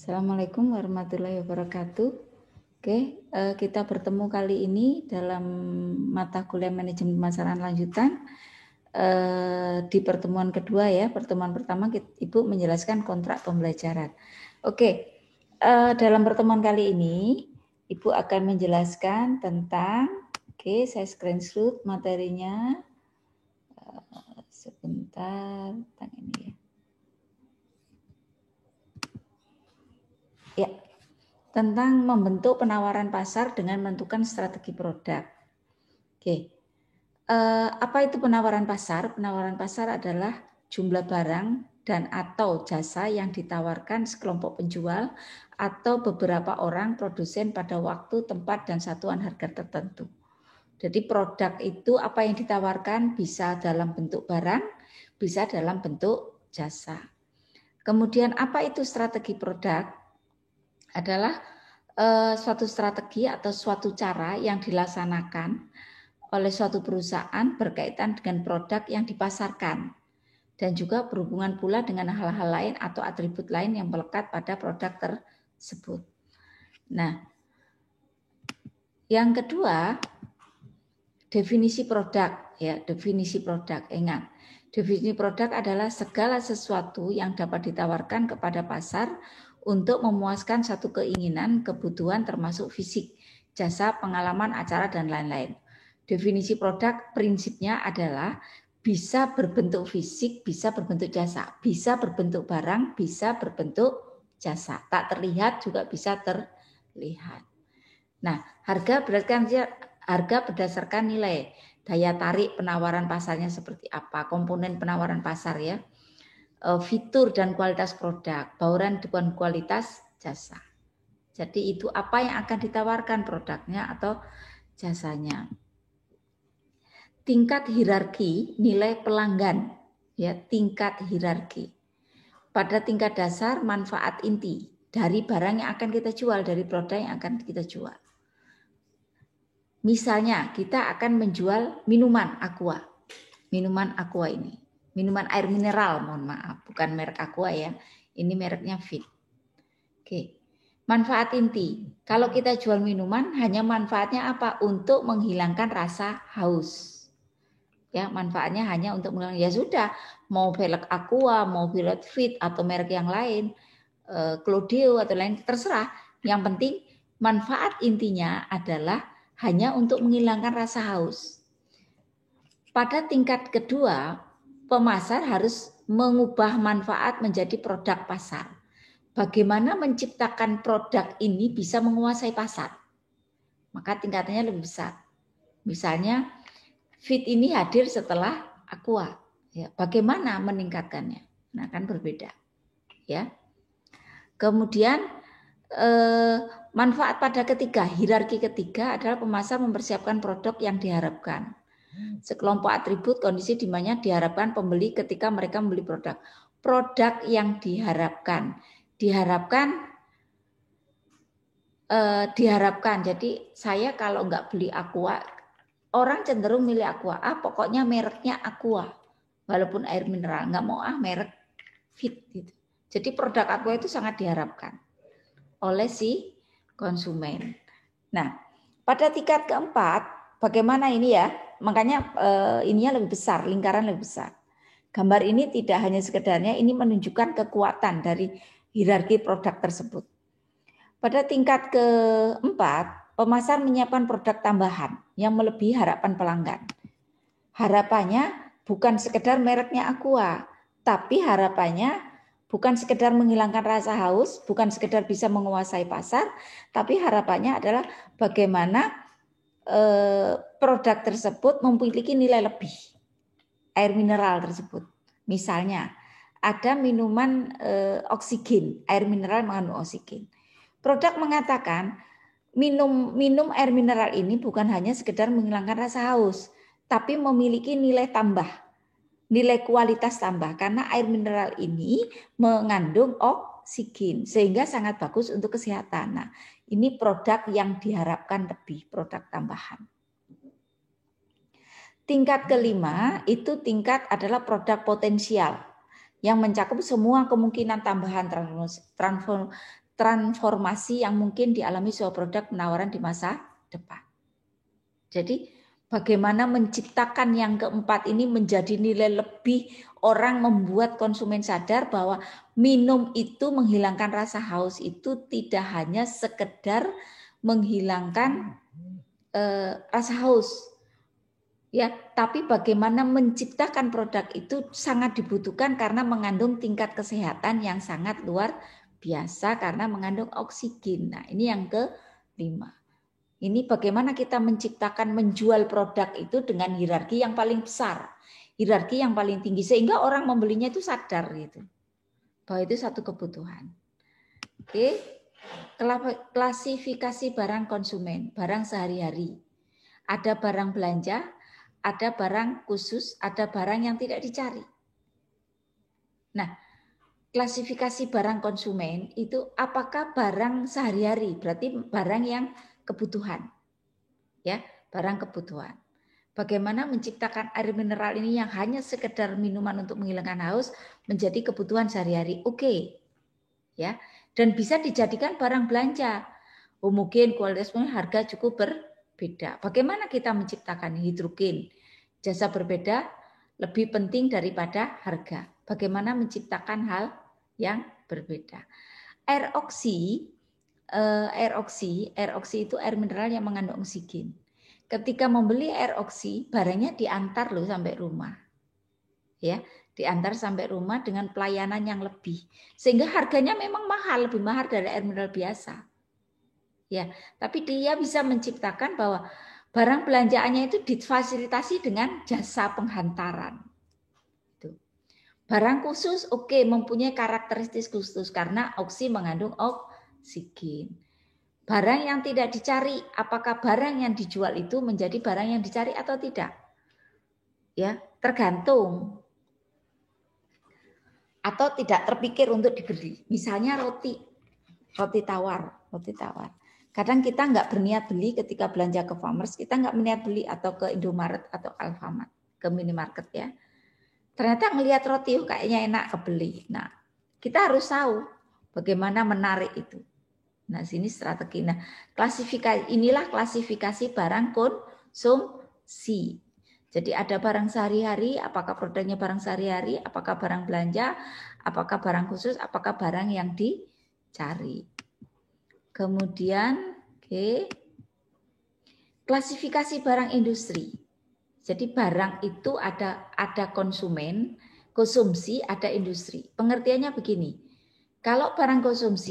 Assalamualaikum warahmatullahi wabarakatuh. Oke, kita bertemu kali ini dalam mata kuliah manajemen pemasaran lanjutan. Di pertemuan kedua ya, pertemuan pertama Ibu menjelaskan kontrak pembelajaran. Oke, dalam pertemuan kali ini Ibu akan menjelaskan tentang, oke, saya screenshot materinya. Sebentar, tentang ini ya. Ya, tentang membentuk penawaran pasar dengan menentukan strategi produk. Oke, apa itu penawaran pasar? Penawaran pasar adalah jumlah barang dan atau jasa yang ditawarkan sekelompok penjual atau beberapa orang produsen pada waktu, tempat, dan satuan harga tertentu. Jadi produk itu apa yang ditawarkan bisa dalam bentuk barang, bisa dalam bentuk jasa. Kemudian apa itu strategi produk? Adalah suatu strategi atau suatu cara yang dilaksanakan oleh suatu perusahaan berkaitan dengan produk yang dipasarkan dan juga berhubungan pula dengan hal-hal lain atau atribut lain yang melekat pada produk tersebut. Nah, yang kedua, definisi produk ya, definisi produk. Ingat, definisi produk adalah segala sesuatu yang dapat ditawarkan kepada pasar untuk memuaskan satu keinginan, kebutuhan termasuk fisik, jasa, pengalaman, acara, dan lain-lain. Definisi produk prinsipnya adalah bisa berbentuk fisik, bisa berbentuk jasa, bisa berbentuk barang, bisa berbentuk jasa. Tak terlihat juga bisa terlihat. Nah, harga berdasarkan nilai, daya tarik penawaran pasarnya seperti apa, komponen penawaran pasar ya, fitur dan kualitas produk, bauran dan kualitas jasa. Jadi itu apa yang akan ditawarkan produknya atau jasanya. Tingkat hierarki nilai pelanggan, ya, tingkat hierarki. Pada tingkat dasar manfaat inti dari barang yang akan kita jual, dari produk yang akan kita jual. Misalnya kita akan menjual minuman aqua. Minuman aqua ini. Minuman air mineral, mohon maaf. Bukan merek aqua ya. Ini mereknya Fit. Oke. Manfaat inti. Kalau kita jual minuman, hanya manfaatnya apa? Untuk menghilangkan rasa haus. Ya, manfaatnya hanya untuk menghilangkan. Ya sudah, mau velg aqua, mau velg Fit atau merek yang lain, Clodeo atau lain, terserah. Yang penting manfaat intinya adalah hanya untuk menghilangkan rasa haus. Pada tingkat kedua, pemasar harus mengubah manfaat menjadi produk pasar. Bagaimana menciptakan produk ini bisa menguasai pasar? Maka tingkatannya lebih besar. Misalnya, Fit ini hadir setelah aqua. Ya, bagaimana meningkatkannya? Nah, kan berbeda. Ya. Kemudian manfaat pada ketiga, hierarki ketiga adalah pemasar mempersiapkan produk yang diharapkan. Sekelompok atribut kondisi di mana diharapkan pembeli ketika mereka membeli produk. Produk yang diharapkan. Diharapkan. Jadi saya kalau nggak beli aqua, orang cenderung milih aqua. Pokoknya mereknya aqua. Walaupun air mineral, nggak mau merek Fit. Gitu. Jadi produk aqua itu sangat diharapkan oleh si konsumen. Nah, pada tingkat keempat, bagaimana ini ya? Makanya ininya lebih besar, lingkaran lebih besar. Gambar ini tidak hanya sekedarnya, ini menunjukkan kekuatan dari hierarki produk tersebut. Pada tingkat keempat, pemasar menyiapkan produk tambahan yang melebihi harapan pelanggan. Harapannya bukan sekedar mereknya aqua, tapi harapannya bukan sekedar menghilangkan rasa haus, bukan sekedar bisa menguasai pasar, tapi harapannya adalah bagaimana produk tersebut memiliki nilai lebih. Air mineral tersebut. Misalnya, ada minuman oksigen, air mineral mengandung oksigen. Produk mengatakan minum air mineral ini bukan hanya sekedar menghilangkan rasa haus, tapi memiliki nilai tambah, nilai kualitas tambah, karena air mineral ini mengandung oksigen sehingga sangat bagus untuk kesehatan. Nah, ini produk yang diharapkan lebih, produk tambahan. Tingkat kelima itu tingkat adalah produk potensial yang mencakup semua kemungkinan tambahan transformasi yang mungkin dialami sebuah produk penawaran di masa depan. Jadi bagaimana menciptakan yang keempat ini menjadi nilai lebih, orang membuat konsumen sadar bahwa minum itu menghilangkan rasa haus itu tidak hanya sekedar menghilangkan rasa haus, ya, tapi bagaimana menciptakan produk itu sangat dibutuhkan karena mengandung tingkat kesehatan yang sangat luar biasa karena mengandung oksigen. Nah, ini yang kelima. Ini bagaimana kita menciptakan menjual produk itu dengan hierarki yang paling besar, hierarki yang paling tinggi sehingga orang membelinya itu sadar gitu. Bahwa itu satu kebutuhan. Oke. Klasifikasi barang konsumen, barang sehari-hari. Ada barang belanja, ada barang khusus, ada barang yang tidak dicari. Nah, klasifikasi barang konsumen itu apakah barang sehari-hari, berarti barang yang kebutuhan. Ya, barang kebutuhan. Bagaimana menciptakan air mineral ini yang hanya sekedar minuman untuk menghilangkan haus menjadi kebutuhan sehari-hari. Oke. Ya, dan bisa dijadikan barang belanja. Mungkin kualitasnya harga cukup berbeda. Bagaimana kita menciptakan hidrogen? Jasa berbeda lebih penting daripada harga. Bagaimana menciptakan hal yang berbeda. Air oksi itu air mineral yang mengandung oksigen. Ketika membeli air oksi, barangnya diantar loh sampai rumah. Ya, diantar sampai rumah dengan pelayanan yang lebih. Sehingga harganya memang mahal, lebih mahal dari air mineral biasa. Ya, tapi dia bisa menciptakan bahwa barang belanjaannya itu difasilitasi dengan jasa penghantaran. Barang khusus oke, mempunyai karakteristik khusus karena oksi mengandung oksigen. Barang yang tidak dicari, apakah barang yang dijual itu menjadi barang yang dicari atau tidak? Ya, tergantung. Atau tidak terpikir untuk dibeli. Misalnya roti tawar. Kadang kita nggak berniat beli ketika belanja ke Farmers, kita nggak berniat beli atau ke Indomaret atau Alfamart, ke minimarket ya. Ternyata ngelihat roti kayaknya enak kebeli. Nah, kita harus tahu bagaimana menarik itu. Nah, sini strategi. Nah, inilah klasifikasi barang konsumsi. Jadi ada barang sehari-hari, apakah produknya barang sehari-hari, apakah barang belanja, apakah barang khusus, apakah barang yang dicari. Kemudian, klasifikasi barang industri. Jadi barang itu ada konsumen, konsumsi, ada industri. Pengertiannya begini, kalau barang konsumsi